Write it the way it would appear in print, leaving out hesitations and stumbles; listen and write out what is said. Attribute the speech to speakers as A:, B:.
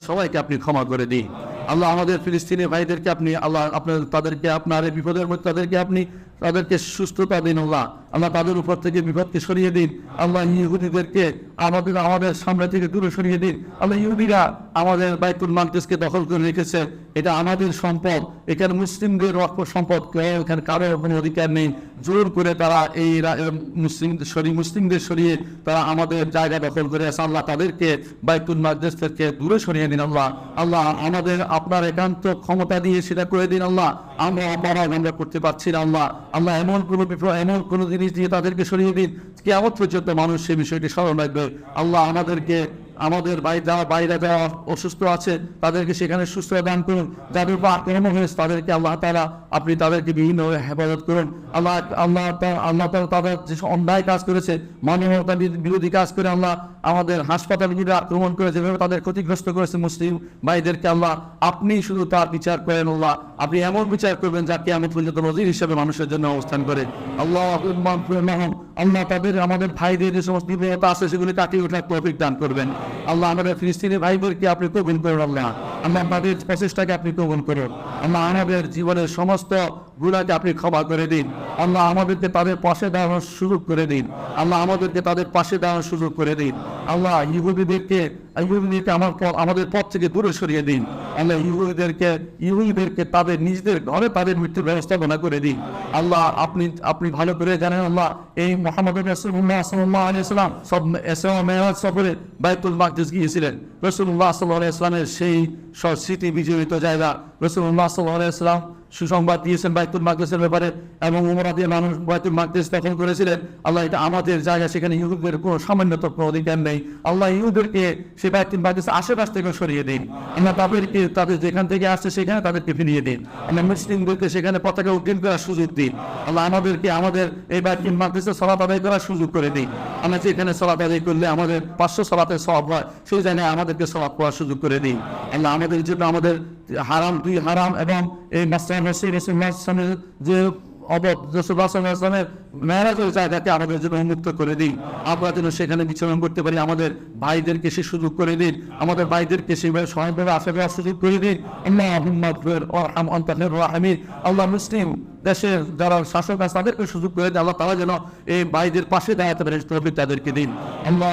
A: সবাইকে আপনি ক্ষমা করে দিন। আল্লাহ আমাদের ফিলিস্তিনি ভাইদেরকে আপনি আল্লাহ তাদেরকে আপনার এই বিপদের মধ্যে তাদেরকে সুস্থতা দিন আল্লাহ। আল্লাহ তাদের উপর থেকে বিপদকে সরিয়ে দিন আল্লাহ। ইহুদিদেরকে আমাদের সামনে থেকে দূরে সরিয়ে দিন আল্লাহ। ইহুদিরা আমাদের বাইতুল মাকদিসকে দখল করে রেখেছে, এটা আমাদের সম্পদ, এখানে মুসলিমদের সম্পদ, এখানে কারো কোনো অধিকার নেই। জোর করে তারা এই মুসলিমদের সরিয়ে তারা আমাদের জায়গা দখল করে আছে আল্লাহ। তাদেরকে বাইতুল মাকদিস থেকে দূরে সরিয়ে দিন আল্লাহ। আল্লাহ আমাদের আপনার একান্ত ক্ষমতা দিয়ে সেটা করে দিন আল্লাহ। আমরা করতে পারছি না আল্লাহ। আল্লাহ এমন কোনো জিনিস দিয়ে তাদেরকে সরিয়ে দিন কিয়ামত পর্যন্ত মানুষ সে বিষয়টি স্মরণ রাখবে আল্লাহ। আমাদের বাইরে যারা অসুস্থ আছে তাদেরকে সেখানে সুস্থ দান করুন। যাদের উপর আক্রমণ হয়েছে তাদেরকে আল্লাহ তাআলা আপনি তাদেরকে বিভিন্নভাবে হেফাজত করুন আল্লাহ তাদের যে অন্যায় কাজ করেছে, মানবতা বিরোধী কাজ করে আল্লাহ আমাদের হাসপাতালগুলো আক্রমণ করে যেভাবে তাদের ক্ষতিগ্রস্ত করেছে মুসলিম ভাইদেরকে আল্লাহ আপনি শুধু তার বিচার করেন আল্লাহ। আপনি এমন বিচার করবেন যা কিয়ামত পর্যন্ত নজির হিসেবে মানুষের জন্য অবস্থান করে আল্লাহ। আল্লাহ আমাদের ভাইদের যে সমস্ত বিপদ আছে সেগুলি কাটিয়ে ওঠার তৌফিক দান করবেন আল্লাহ। আমাদের ফিলিস্তিনি ভাইদেরকে আপনি কবুল করুন আল্লাহ। আমাদের প্রচেষ্টাকে আপনি কবুল করুন আল্লাহ। আমাদের জীবনের সমস্ত গুনাহকে আপনি ক্ষমা করে দিন আল্লাহ। আমাদেরকে তাদের পাশে দাঁড়ানোর সুযোগ করে দিন আল্লাহ। আমাদেরকে তাদের পাশে দাঁড়ানোর সুযোগ করে দিন আল্লাহ। ইহুদিদেরকে আমাদের পথ থেকে দূরে সরিয়ে দিন আল্লাহ। ইহুদিদেরকে তাদের নিজেদের ঘরে তাদের মৃত্যুর ব্যবস্থাপনা করে দিন আল্লাহ। আপনি ভালো করে জানেন আল্লাহ, এই মুহাম্মদ রাসূলুল্লাহ সাল্লাল্লাহু আলাইহি ওয়াসাল্লাম সব ইসরা মিরাজ সফরে বাইতুল মাকদিস গিয়েছিলেন। রাসূলুল্লাহ সাল্লাল্লাহু আলাইহি ওয়াসাল্লামের সেই স্মৃতি বিজড়িত জায়গা। রাসূলুল্লাহ সাল্লাল্লাহু আলাইহি ওয়াসাল্লাম সুসংবাদ দিয়েছেন বাইতুল মাকদিসের ব্যাপারে এবং উমরা দিয়ে মানুষ বাইতুল মাকদিস দখল করেছিলেন আল্লাহ। এটা আমাদের জায়গা, সেখানে ইহুদিদের কোনো সামান্যতম অধিকার নেই আল্লাহ। ইহুদিদেরকে সে বাইতুল মাকদিস আশেপাশ থেকে সরিয়ে দিন আমরা। তাদের যেখান থেকে আসছে সেখানে তাদেরকে ফিরিয়ে দিন আমরা। মুসলিমদেরকে সেখানে পতাকা উড্ডীন করার সুযোগ দিন আল্লাহ। আমাদের এই বাইতুল মাকদিসে সালাত আদায় করার সুযোগ করে দিন আমরা। যেখানে সালাত আদায় করলে আমাদের 500 সালাতের সওয়াব হয় সেই জায়গায় আমাদেরকে সালাত করার সুযোগ করে দিন আল্লাহ। আমাদের জন্য আমাদের হারাম এবং এই যে মেরাজের জায়গাকে আমাদের জন্য উন্মুক্ত করে দিন আমরা যেন সেখানে বিচরণ করতে পারি। আমাদের ভাইদেরকে সে সুযোগ করে দিন, আমাদের ভাইদেরকে সেভাবে সহায়ভাবে আশেপাশে সুযোগ করে দিন আল্লাহ। মুসলিম দেশের যারা শাসক আছে তাদেরকে সুযোগ করে দিন আল্লাহ। তারা যেন এই ভাইদের পাশে দাঁড়াতে পারে তাদেরকে দিন আল্লাহ।